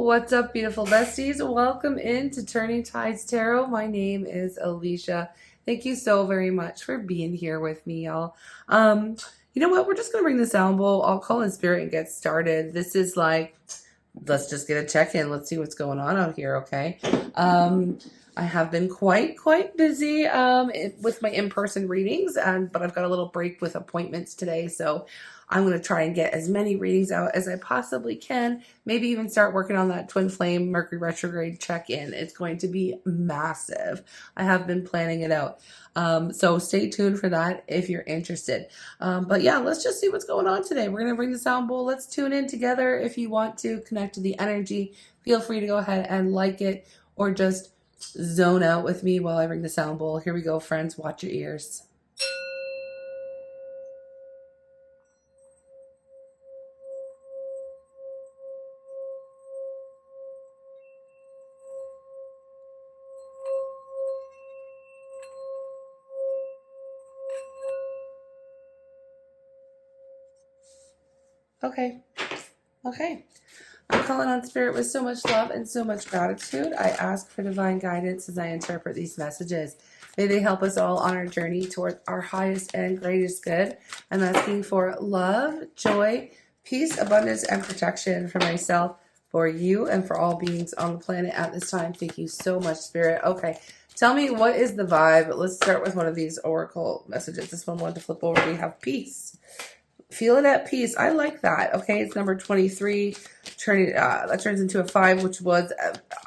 What's up, beautiful besties? Welcome into Turning Tides Tarot. My name is Alicia. Thank you so very much for being here with me, y'all. You know what? We're just gonna bring the sound bowl. I'll call in spirit and get started. This is like, let's just get a check-in. Let's see what's going on out here, okay? I have been quite busy with my in-person readings, but I've got a little break with appointments today, so I'm going to try and get as many readings out as I possibly can. Maybe even start working on that Twin Flame Mercury retrograde check-in. It's going to be massive. I have been planning it out. So stay tuned for that if you're interested. But yeah, let's just see what's going on today. We're going to bring the sound bowl. Let's tune in together. If you want to connect to the energy, feel free to go ahead and like it or just zone out with me while I bring the sound bowl. Here we go, friends. Watch your ears. Okay. I'm calling on spirit with so much love and so much gratitude. I ask for divine guidance as I interpret these messages. May they help us all on our journey toward our highest and greatest good. I'm asking for love, joy, peace, abundance, and protection for myself, for you, and for all beings on the planet at this time. Thank you so much, Spirit. Okay, tell me, what is the vibe? Let's start with one of these oracle messages. This one wanted to flip over. We have peace. Feeling at peace. I like that. Okay, it's number 23. That turns into a 5, which was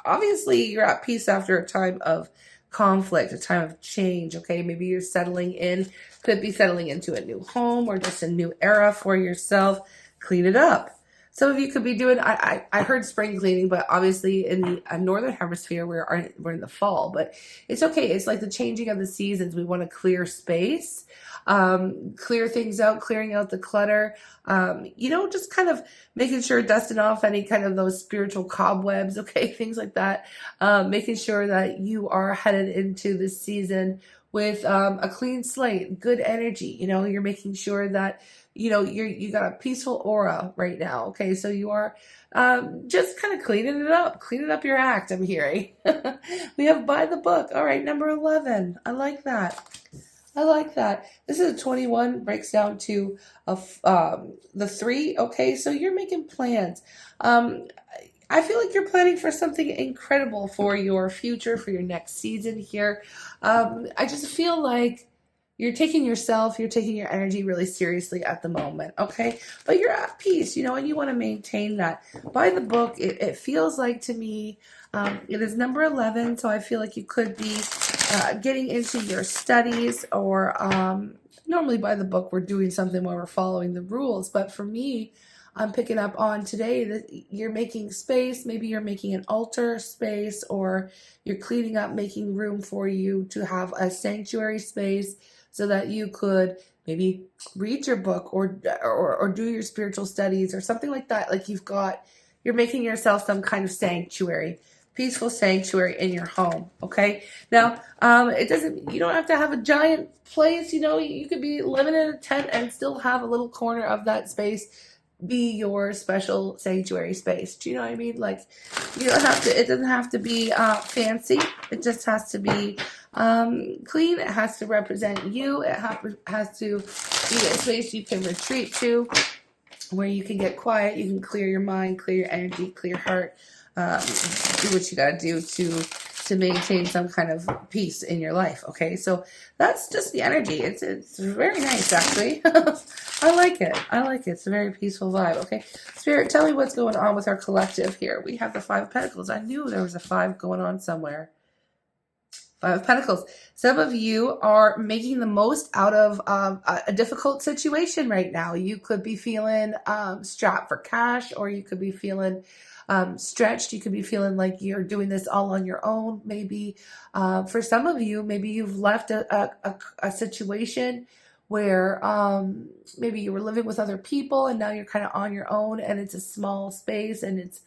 obviously you're at peace after a time of conflict, a time of change. Okay, maybe you're settling in, could be settling into a new home or just a new era for yourself. Clean it up. Some of you could be doing, I heard spring cleaning, but obviously in the northern hemisphere, we're in the fall, but it's okay. It's like the changing of the seasons. We want to clear space, clear things out, clearing out the clutter, just kind of making sure, dusting off any kind of those spiritual cobwebs, okay, things like that, making sure that you are headed into this season with a clean slate, good energy. You're making sure that you got a peaceful aura right now. Okay, so you are just kind of cleaning up your act. I'm hearing. We have by the book. All right, number 11. I like that. This is a 21, breaks down to the 3. Okay, so you're making plans. I feel like you're planning for something incredible for your future, for your next season here. I just feel like you're taking your energy really seriously at the moment, okay? But you're at peace, and you want to maintain that. By the book, it feels like to me, it is number 11, so I feel like you could be getting into your studies, or normally by the book, we're doing something where we're following the rules. But for me, I'm picking up on today that you're making space. Maybe you're making an altar space, or you're cleaning up, making room for you to have a sanctuary space so that you could maybe read your book or do your spiritual studies or something like that. Like you're making yourself some kind of sanctuary, peaceful sanctuary in your home. Okay. Now, you don't have to have a giant place. You could be living in a tent and still have a little corner of that space be your special sanctuary space. Do you know what I mean? Like, it doesn't have to be fancy. It just has to be clean. It has to represent you. It has to be a space you can retreat to, where you can get quiet, you can clear your mind, clear your energy, clear your heart, do what you gotta do to maintain some kind of peace in your life. Okay, so that's just the energy. It's very nice, actually. I like it. It's a very peaceful vibe. Okay, Spirit, tell me what's going on with our collective here. We have the 5 of Pentacles. I knew there was a 5 going on somewhere. 5 of Pentacles. Some of you are making the most out of a difficult situation right now. You could be feeling strapped for cash, or you could be feeling stretched. You could be feeling like you're doing this all on your own. Maybe for some of you, maybe you've left a situation where maybe you were living with other people and now you're kind of on your own, and it's a small space, and it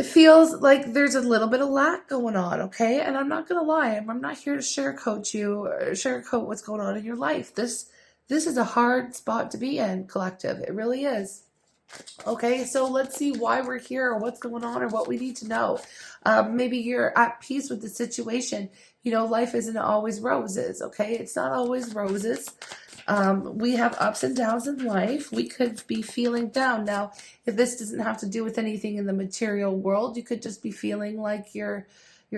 feels like there's a little bit of lack going on, okay? And I'm not going to lie. I'm not here to sugarcoat what's going on in your life. This is a hard spot to be in, collective. It really is. Okay, so let's see why we're here or what's going on or what we need to know. Maybe you're at peace with the situation. You know, life isn't always roses, okay? It's not always roses. We have ups and downs in life. We could be feeling down. Now, if this doesn't have to do with anything in the material world, you could just be feeling like you're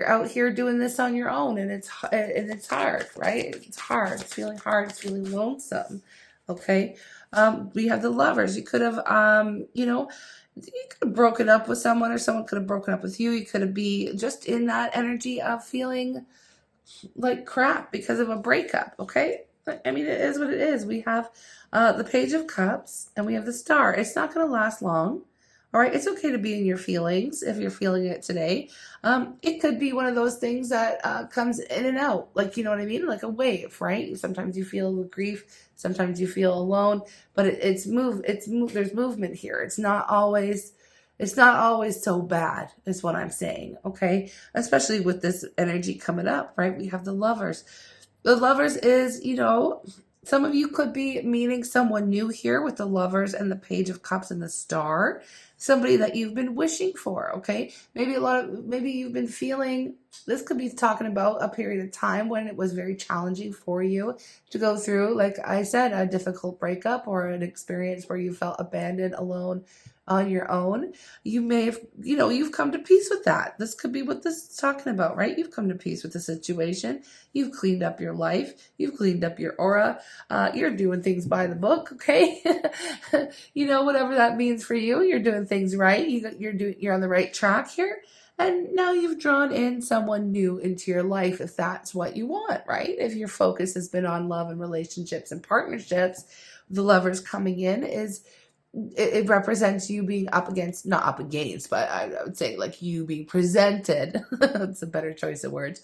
out here doing this on your own, and it's hard, right? It's hard. It's feeling hard. It's feeling lonesome. Okay. We have the lovers. You could have, you could have broken up with someone, or someone could have broken up with you. You could have be just in that energy of feeling like crap because of a breakup. Okay. I mean, it is what it is. We have the Page of Cups and we have the Star. It's not going to last long. All right. It's okay to be in your feelings if you're feeling it today. It could be one of those things that comes in and out. Like, you know what I mean? Like a wave, right? Sometimes you feel grief. Sometimes you feel alone, but there's movement here. It's not always so bad is what I'm saying. Okay. Especially with this energy coming up, right? We have the Lovers. The Lovers is, some of you could be meeting someone new here with the Lovers and the Page of Cups and the Star. Somebody that you've been wishing for, okay? Maybe you've been feeling, this could be talking about a period of time when it was very challenging for you to go through, like I said, a difficult breakup or an experience where you felt abandoned, alone, on your own. You may have, you've come to peace with that. This could be what this is talking about, right? You've come to peace with the situation. You've cleaned up your life. You've cleaned up your aura. You're doing things by the book, okay? Whatever that means for you, you're doing things right. You're on the right track here. And now you've drawn in someone new into your life if that's what you want, right? If your focus has been on love and relationships and partnerships, the Lovers coming in it represents you being not up against, but I would say like you being presented. That's a better choice of words.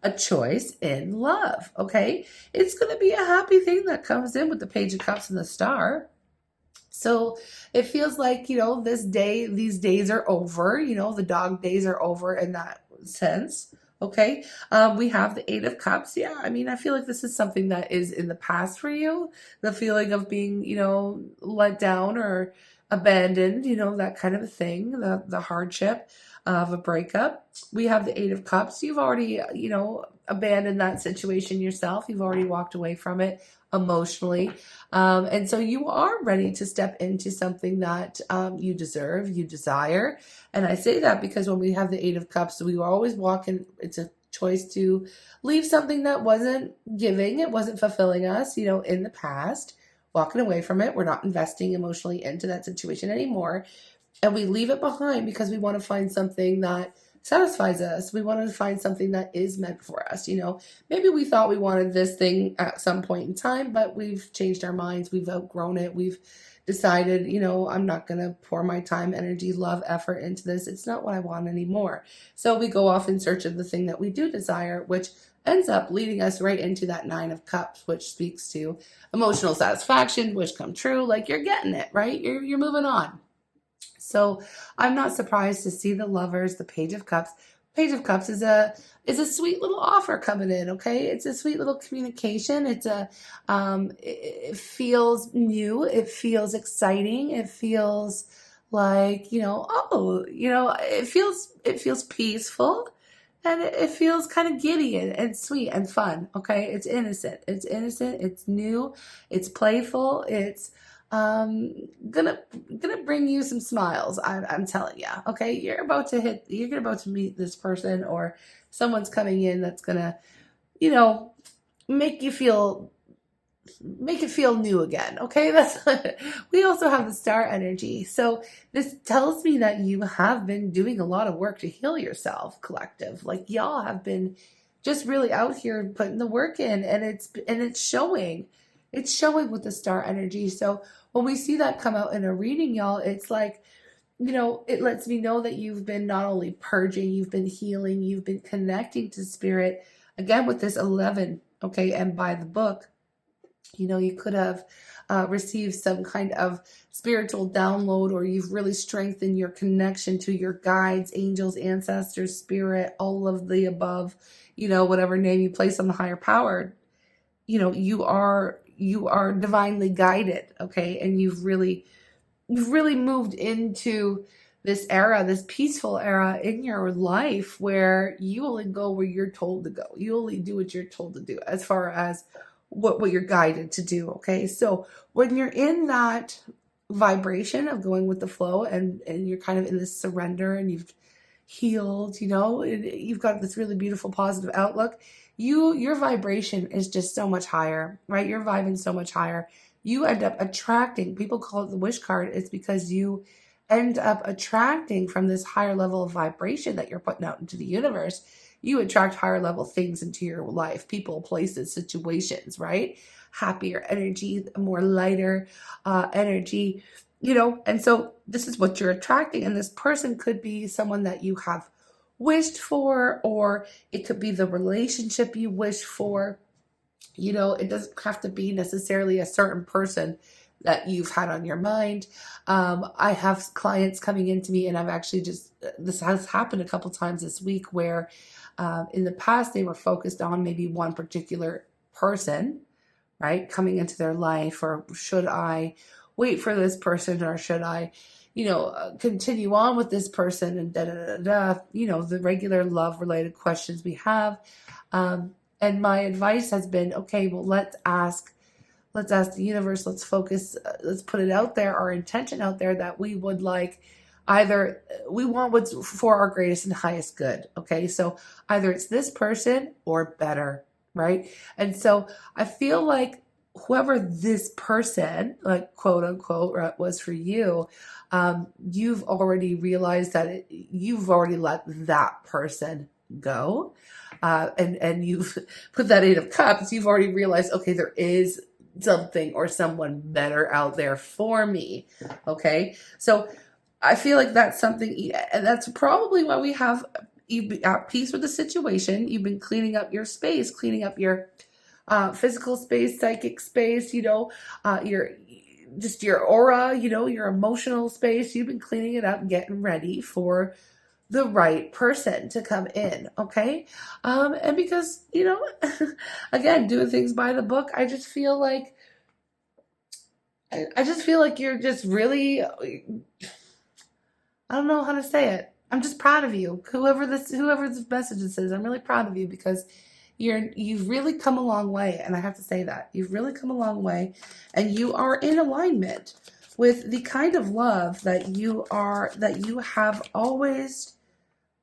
A choice in love. Okay. It's going to be a happy thing that comes in with the Page of Cups and the Star. So it feels like, these days are over, the dog days are over in that sense. Okay. We have the Eight of Cups. Yeah. I mean, I feel like this is something that is in the past for you. The feeling of being, let down or abandoned, that kind of a thing, the hardship of a breakup. We have the Eight of Cups. You've already, abandoned that situation yourself. You've already walked away from it emotionally. And so you are ready to step into something that you deserve, you desire. And I say that because when we have the Eight of Cups, we were always walking, it's a choice to leave something that wasn't giving, it wasn't fulfilling us, in the past, walking away from it. We're not investing emotionally into that situation anymore. And we leave it behind because we want to find something that satisfies us. We want to find something that is meant for us. Maybe we thought we wanted this thing at some point in time, but we've changed our minds. We've outgrown it. We've decided, I'm not going to pour my time, energy, love, effort into this. It's not what I want anymore. So we go off in search of the thing that we do desire, which ends up leading us right into that Nine of Cups, which speaks to emotional satisfaction, wish come true. Like you're getting it, right? You're moving on. So I'm not surprised to see the Lovers, the Page of Cups. Page of Cups is a sweet little offer coming in. Okay, it's a sweet little communication. It feels new. It feels exciting. It feels like it feels peaceful, and it feels kind of giddy and sweet and fun. Okay, it's innocent. It's innocent. It's new. It's playful. It's gonna bring you some smiles. I'm telling you. Okay, you're about to meet this person, or someone's coming in that's gonna, make you feel make it feel new again. Okay, we also have the Star energy. So this tells me that you have been doing a lot of work to heal yourself, collective. Like y'all have been just really out here putting the work in, and it's showing. It's showing with the Star energy. So when we see that come out in a reading, y'all, it's like, it lets me know that you've been not only purging, you've been healing, you've been connecting to spirit. Again, with this 11, okay, and by the book, you could have received some kind of spiritual download, or you've really strengthened your connection to your guides, angels, ancestors, spirit, all of the above, whatever name you place on the higher power. You are divinely guided, okay? And you've really you've really moved into this era, this peaceful era in your life where you only go where you're told to go. You only do what you're told to do as far as what you're guided to do. Okay. So when you're in that vibration of going with the flow, and you're kind of in this surrender, and you've healed, and you've got this really beautiful positive outlook, your vibration is just so much higher, right? You're vibing so much higher. You end up attracting, people call it the wish card. It's because you end up attracting from this higher level of vibration that you're putting out into the universe. You attract higher level things into your life, people, places, situations, right? Happier energy, more lighter energy, and so this is what you're attracting. And this person could be someone that you have wished for, or it could be the relationship you wish for. It doesn't have to be necessarily a certain person that you've had on your mind. I have clients coming into me, and I've actually this has happened a couple times this week, where in the past they were focused on maybe one particular person, right, coming into their life, or should I wait for this person, or should I, continue on with this person, and the regular love related questions we have. And my advice has been, okay, well, let's ask the universe, let's focus, let's put it out there, our intention out there, that we would like, either we want what's for our greatest and highest good. Okay. So either it's this person or better. Right. And so I feel like whoever this person, like quote unquote, was for you, you've already realized that you've already let that person go. And you've put that 8 of Cups. You've already realized, okay, there is something or someone better out there for me. Okay. So I feel like that's something, and that's probably why you've been at peace with the situation. You've been cleaning up your space, cleaning up your physical space, psychic space, your aura, your emotional space. You've been cleaning it up, getting ready for the right person to come in. Okay. And because, again, doing things by the book, I just feel like you're just really, I don't know how to say it. I'm just proud of you. Whoever this message is, I'm really proud of you, because you've really come a long way. And I have to say that you've really come a long way, and you are in alignment with the kind of love that you have always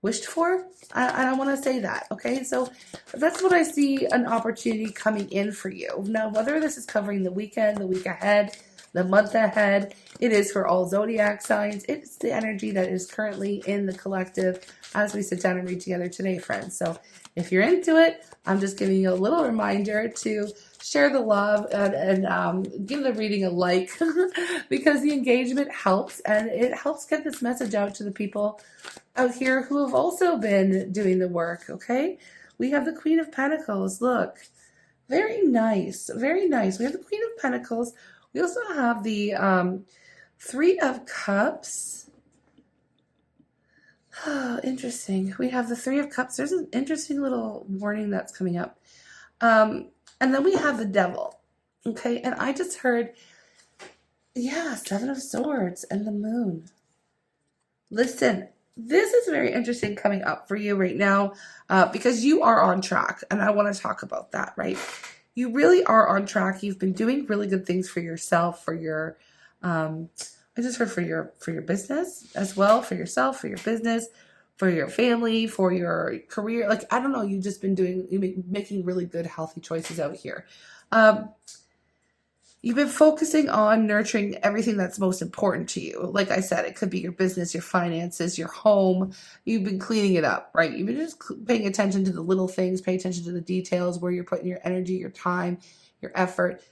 wished for. I want to say that. Okay. So that's what I see, an opportunity coming in for you. Now, whether this is covering the weekend, the week ahead, the month ahead, it is for all zodiac signs. It's the energy that is currently in the collective as we sit down and read together today, friends. So if you're into it, I'm just giving you a little reminder to share the love, and give the reading a like, because the engagement helps, and it helps get this message out to the people out here who have also been doing the work. Okay. We have the Queen of Pentacles. Look, very nice. Very nice. We have the Queen of Pentacles. We also have the 3 of Cups. Oh, interesting. We have the 3 of Cups. There's an interesting little warning that's coming up. And then we have the Devil. Okay. And I just heard, 7 of Swords and the Moon. Listen, this is very interesting coming up for you right now, because you are on track, and I want to talk about that, right? You really are on track. You've been doing really good things for yourself, for your, I just heard for your business as well, for yourself, for your business, for your family, for your career. Like, I don't know, you've just been making really good, healthy choices out here. You've been focusing on nurturing everything that's most important to you. Like I said, it could be your business, your finances, your home. You've been cleaning it up, right? You've been just paying attention to the little things, pay attention to the details, where you're putting your energy, your time, your effort.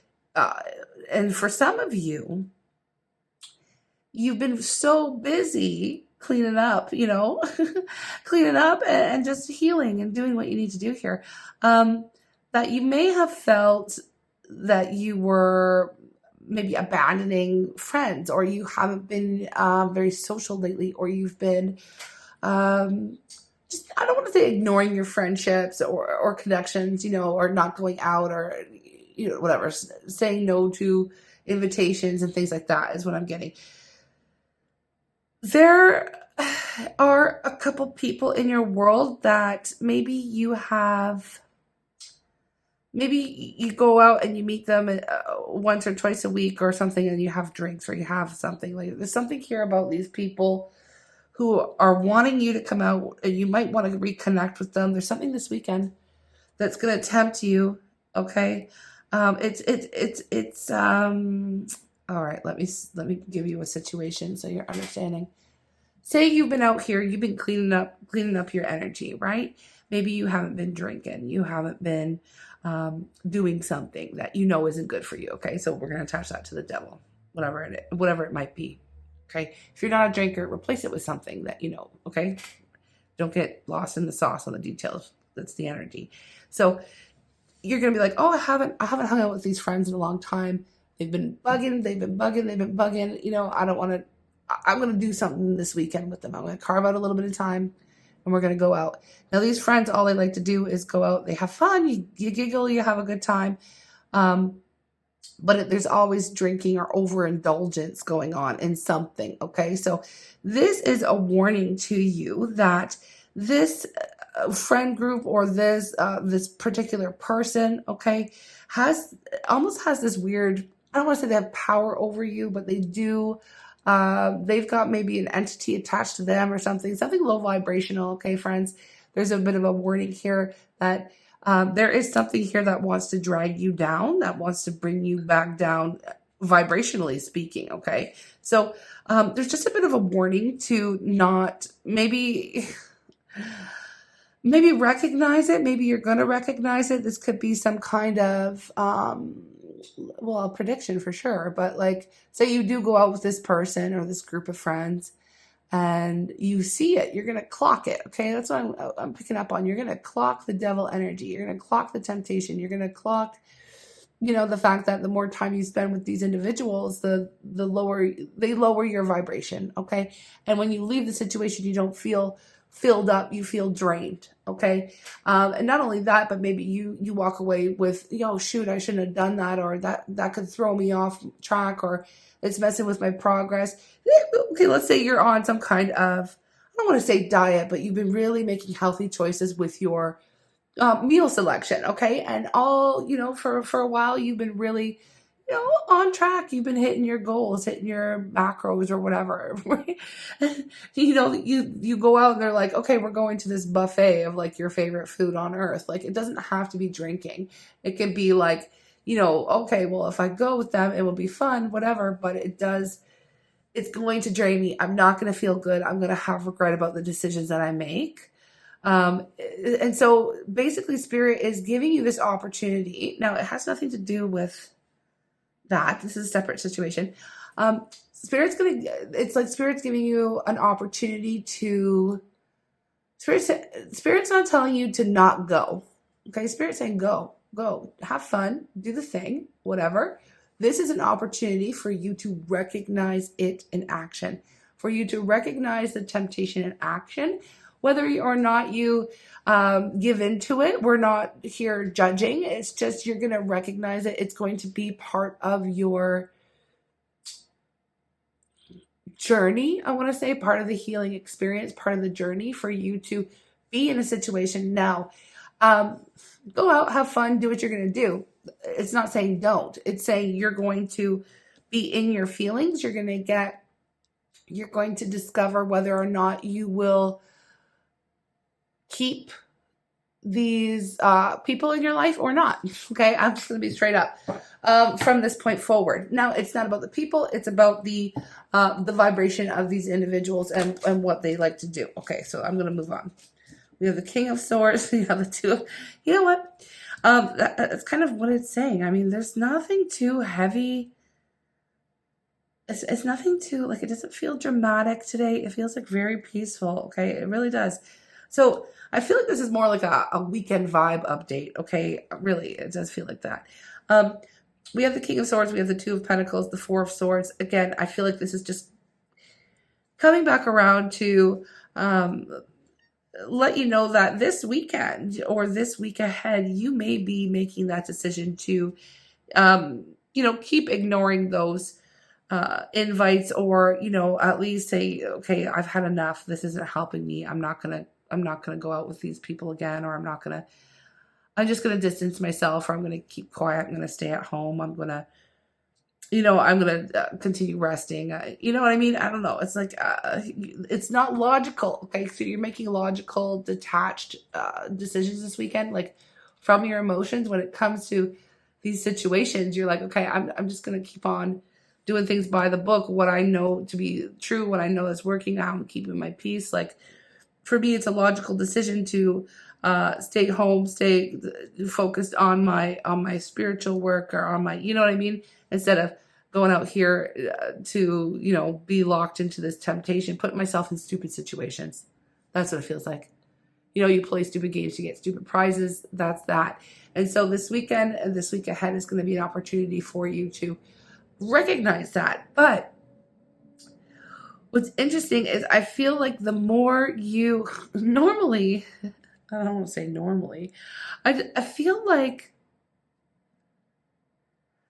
And for some of you, you've been so busy cleaning up, cleaning up and just healing and doing what you need to do here, that you may have felt that you were maybe abandoning friends, or you haven't been very social lately, or you've been just, I don't want to say ignoring your friendships or connections, or not going out, or whatever, saying no to invitations and things like that is what I'm getting. There are a couple people in your world that maybe you go out and you meet them once or twice a week or something, and you have drinks or you have something. Like, there's something here about these people who are wanting you to come out, and you might want to reconnect with them. There's something this weekend that's going to tempt you. Okay. It's all right. Let me give you a situation so you're understanding. Say you've been out here, you've been cleaning up your energy, right? Maybe you haven't been drinking, you haven't been doing something that you know isn't good for you. Okay, so we're gonna attach that to the devil, whatever it might be. Okay, if you're not a drinker, replace it with something that you know. Okay, don't get lost in the sauce on the details. That's the energy. So you're gonna be like, oh, I haven't hung out with these friends in a long time. They've been bugging. You know, I don't want to. I'm gonna do something this weekend with them. I'm gonna carve out a little bit of time, and we're gonna go out. Now, these friends, all they like to do is go out. They have fun. You giggle. You have a good time. Um, but there's always drinking or overindulgence going on in something. Okay, so this is a warning to you that this friend group or this particular person, okay, has almost has this weird. I don't want to say they have power over you, but they do. They've got maybe an entity attached to them or something low vibrational. Okay, friends, there's a bit of a warning here that there is something here that wants to drag you down, that wants to bring you back down, vibrationally speaking. Okay, so there's just a bit of a warning to not maybe recognize it. Maybe you're going to recognize it. This could be some kind of well, a prediction for sure, but like, say you do go out with this person or this group of friends and you see it, you're going to clock it. Okay, that's what I'm picking up on. You're going to clock the devil energy, you're going to clock the temptation, you're going to clock, you know, the fact that the more time you spend with these individuals, the lower they lower your vibration. Okay, and when you leave the situation, you don't feel filled up, you feel drained. Okay, and not only that, but maybe you walk away with, yo, shoot, I shouldn't have done that, or that could throw me off track, or it's messing with my progress. Okay, let's say you're on some kind of, I don't want to say diet, but you've been really making healthy choices with your meal selection. Okay, and all, you know, for a while you've been really, you know, on track. You've been hitting your goals, hitting your macros or whatever. You know, you go out and they're like, okay, we're going to this buffet of like your favorite food on earth. Like, it doesn't have to be drinking. It can be like, you know, okay, well, if I go with them, it will be fun, whatever. But it's going to drain me. I'm not going to feel good. I'm going to have regret about the decisions that I make. And so basically, Spirit is giving you this opportunity. Now, it has nothing to do with that. This is a separate situation. It's like Spirit's giving you an opportunity to, Spirit's not telling you to not go. Okay, Spirit's saying go, have fun, do the thing, whatever. This is an opportunity for you to recognize it in action, for you to recognize the temptation in action, whether or not you give into it. We're not here judging. It's just, you're going to recognize it. It's going to be part of your journey. I want to say part of the healing experience, part of the journey for you to be in a situation. Now, go out, have fun, do what you're going to do. It's not saying don't. It's saying you're going to be in your feelings. You're going to discover whether or not you will keep these people in your life or not. Okay, I'm just going to be straight up from this point forward. Now, it's not about the people; it's about the vibration of these individuals and what they like to do. Okay, so I'm going to move on. We have the King of Swords. We have the Two. You know what? That's kind of what it's saying. I mean, there's nothing too heavy. It's nothing too, like, it doesn't feel dramatic today. It feels like very peaceful. Okay, it really does. So I feel like this is more like a weekend vibe update. Okay, really, it does feel like that. We have the King of Swords. We have the Two of Pentacles, the Four of Swords. Again, I feel like this is just coming back around to let you know that this weekend or this week ahead, you may be making that decision to, you know, keep ignoring those invites, or, you know, at least say, okay, I've had enough. This isn't helping me. I'm not gonna go out with these people again, or I'm just gonna distance myself, or I'm gonna keep quiet. I'm gonna stay at home. I'm gonna continue resting. You know what I mean? I don't know. It's like it's not logical. Okay, so you're making logical, detached decisions this weekend, like from your emotions. When it comes to these situations, you're like, okay, I'm just gonna keep on doing things by the book. What I know to be true, what I know is working. I'm keeping my peace. Like, for me, it's a logical decision to stay home, stay focused on my spiritual work, or on my, you know what I mean, instead of going out here to, you know, be locked into this temptation, putting myself in stupid situations. That's what it feels like. You know, you play stupid games, you get stupid prizes. That's that. And so this weekend and this week ahead is going to be an opportunity for you to recognize that. But what's interesting is I feel like the more you normally, I don't want to say normally, I feel like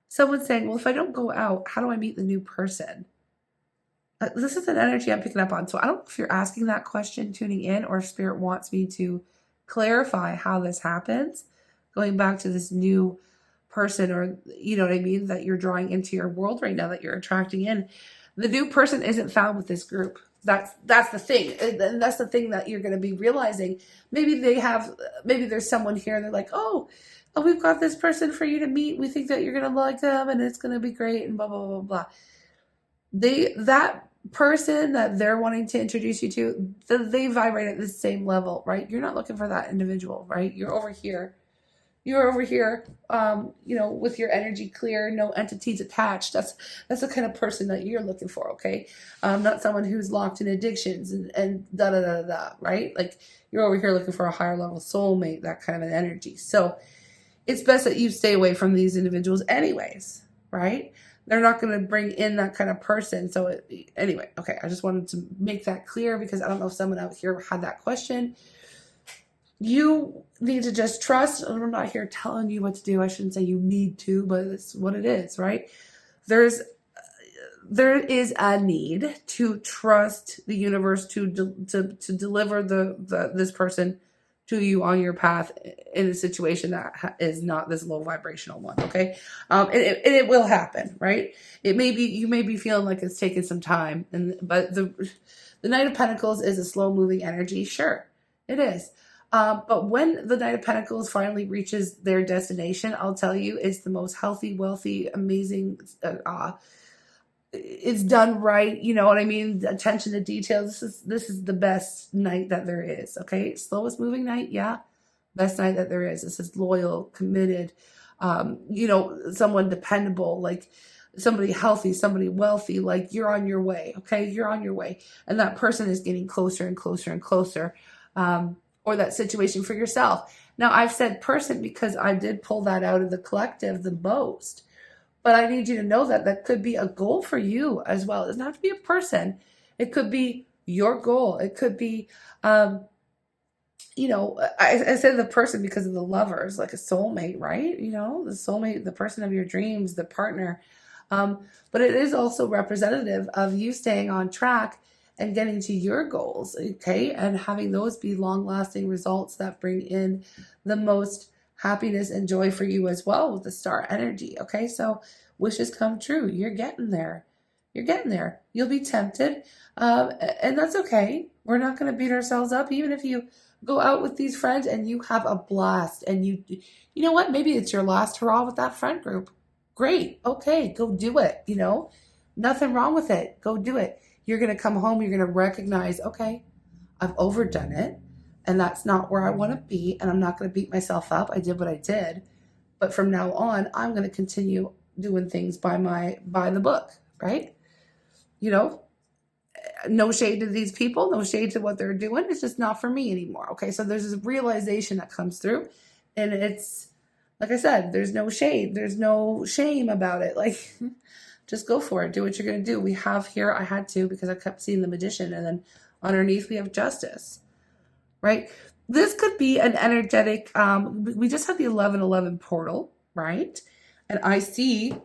someone's saying, well, if I don't go out, how do I meet the new person? This is an energy I'm picking up on. So I don't know if you're asking that question, tuning in, or if Spirit wants me to clarify how this happens, going back to this new person, or, you know what I mean, that you're drawing into your world right now, that you're attracting in. The new person isn't found with this group. That's the thing. And that's the thing that you're going to be realizing. Maybe there's someone here and they're like, oh, we've got this person for you to meet. We think that you're going to like them and it's going to be great and blah, blah, blah, blah. That person that they're wanting to introduce you to, they vibrate at the same level, right? You're not looking for that individual, right? You're over here, with your energy clear, no entities attached. That's the kind of person that you're looking for, okay? Not someone who's locked in addictions and da da da da, right? Like, you're over here looking for a higher level soulmate, that kind of an energy. So it's best that you stay away from these individuals anyways, right? They're not going to bring in that kind of person. So anyway, okay, I just wanted to make that clear, because I don't know if someone out here had that question. You need to just trust. I'm not here telling you what to do. I shouldn't say you need to, but it's what it is, right? There is a need to trust the universe to deliver this person to you on your path in a situation that is not this low vibrational one, okay? And it will happen, right? You may be feeling like it's taking some time, but the Knight of Pentacles is a slow moving energy. Sure, it is. But when the Knight of Pentacles finally reaches their destination, I'll tell you, it's the most healthy, wealthy, amazing. It's done right. You know what I mean? Attention to detail. This is the best night that there is. Okay, slowest moving night, yeah. Best night that there is. This is loyal, committed. Someone dependable, like somebody healthy, somebody wealthy. Like, you're on your way. Okay, you're on your way, and that person is getting closer and closer and closer. Or that situation for yourself. Now, I've said person because I did pull that out of the collective the most. But I need you to know that that could be a goal for you as well. It doesn't have to be a person. It could be your goal. It could be, I said the person because of the lovers, like a soulmate, right? You know, the soulmate, the person of your dreams, the partner. But it is also representative of you staying on track and getting to your goals, okay? And having those be long-lasting results that bring in the most happiness and joy for you as well with the star energy, okay? So wishes come true. You're getting there. You're getting there. You'll be tempted, and that's okay. We're not going to beat ourselves up. Even if you go out with these friends and you have a blast, and you know what? Maybe it's your last hurrah with that friend group. Great. Okay, go do it. Nothing wrong with it. Go do it. You're going to come home. You're going to recognize, okay, I've overdone it, and that's not where I want to be, and I'm not going to beat myself up. I did what I did, but from now on, I'm going to continue doing things by the book, right? No shade to these people, no shade to what they're doing. It's just not for me anymore, okay? So there's this realization that comes through, and it's, like I said, there's no shade. There's no shame about it. Like, just go for it. Do what you're going to do. We have here, I had to because I kept seeing the Magician, and then underneath we have Justice, right? This could be an energetic, we just had the 1111 portal, right? And I see,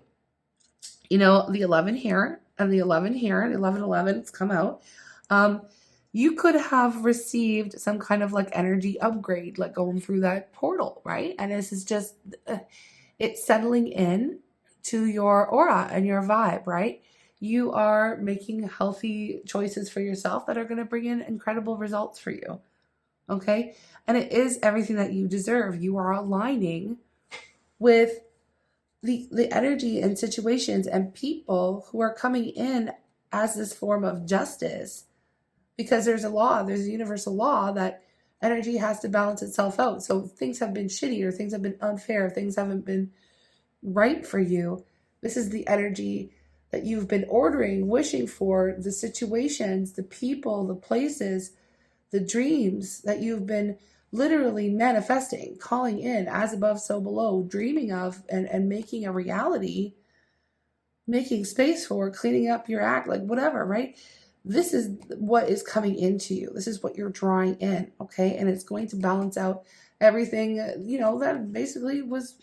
the 11 here, and the 11 here, and 1111, it's come out. You could have received some kind of like energy upgrade, like going through that portal, right? And this is just, it's settling in to your aura and your vibe, right? You are making healthy choices for yourself that are going to bring in incredible results for you. Okay. And it is everything that you deserve. You are aligning with the energy and situations and people who are coming in as this form of justice, because there's a universal law that energy has to balance itself out. So if things have been shitty, or things have been unfair, things haven't been right for you, this is the energy that you've been ordering, wishing for, the situations, the people, the places, the dreams that you've been literally manifesting, calling in, as above, so below, dreaming of, and making a reality, making space for, cleaning up your act, like whatever, right? This is what is coming into you. This is what you're drawing in, okay? And it's going to balance out everything, that basically was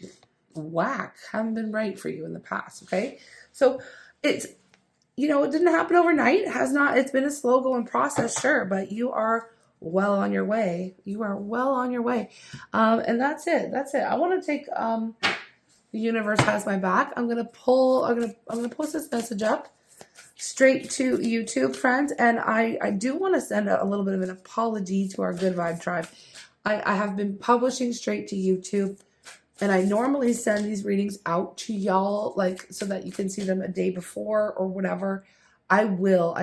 whack, haven't been right for you in the past, okay? So it's, it didn't happen overnight. It's been a slow going process, sure, but you are well on your way. You are well on your way. And that's it. I want to take, the universe has my back. I'm going to post this message up straight to YouTube, friends. And I do want to send a little bit of an apology to our Good Vibe tribe. I have been publishing straight to YouTube, and I normally send these readings out to y'all, like, so that you can see them a day before or whatever. I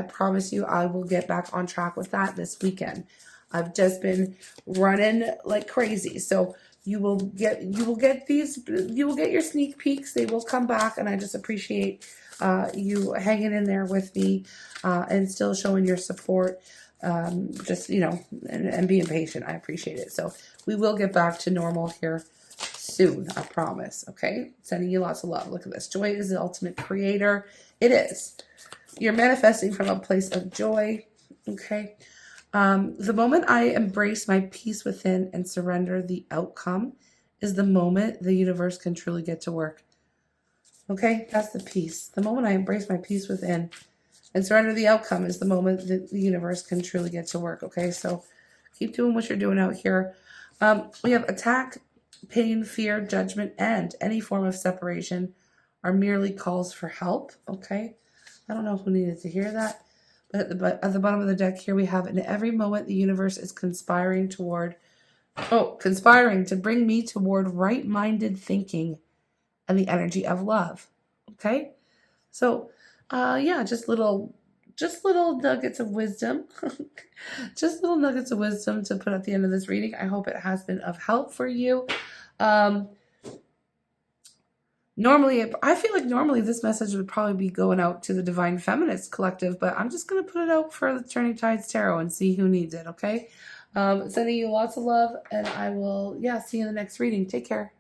promise you, I will get back on track with that this weekend. I've just been running like crazy. So you will get your sneak peeks. They will come back, and I just appreciate you hanging in there with me and still showing your support. And being patient. I appreciate it. So we will get back to normal here soon, I promise. Okay, sending you lots of love. Look at this. Joy is the ultimate creator. It is. You're manifesting from a place of joy. Okay. The moment I embrace my peace within and surrender the outcome is the moment the universe can truly get to work. Okay, that's the peace. The moment I embrace my peace within and surrender the outcome is the moment that the universe can truly get to work. Okay, so keep doing what you're doing out here. We have attack, pain, fear, judgment, and any form of separation are merely calls for help. Okay, I don't know who needed to hear that. But at the bottom of the deck here, we have, in every moment, the universe is conspiring to bring me toward right-minded thinking and the energy of love. Okay? So, just little nuggets of wisdom. Just little nuggets of wisdom to put at the end of this reading. I hope it has been of help for you. I feel like normally this message would probably be going out to the Divine Feminist Collective, but I'm just going to put it out for the Turning Tides Tarot and see who needs it, okay? Sending you lots of love, and I will, see you in the next reading. Take care.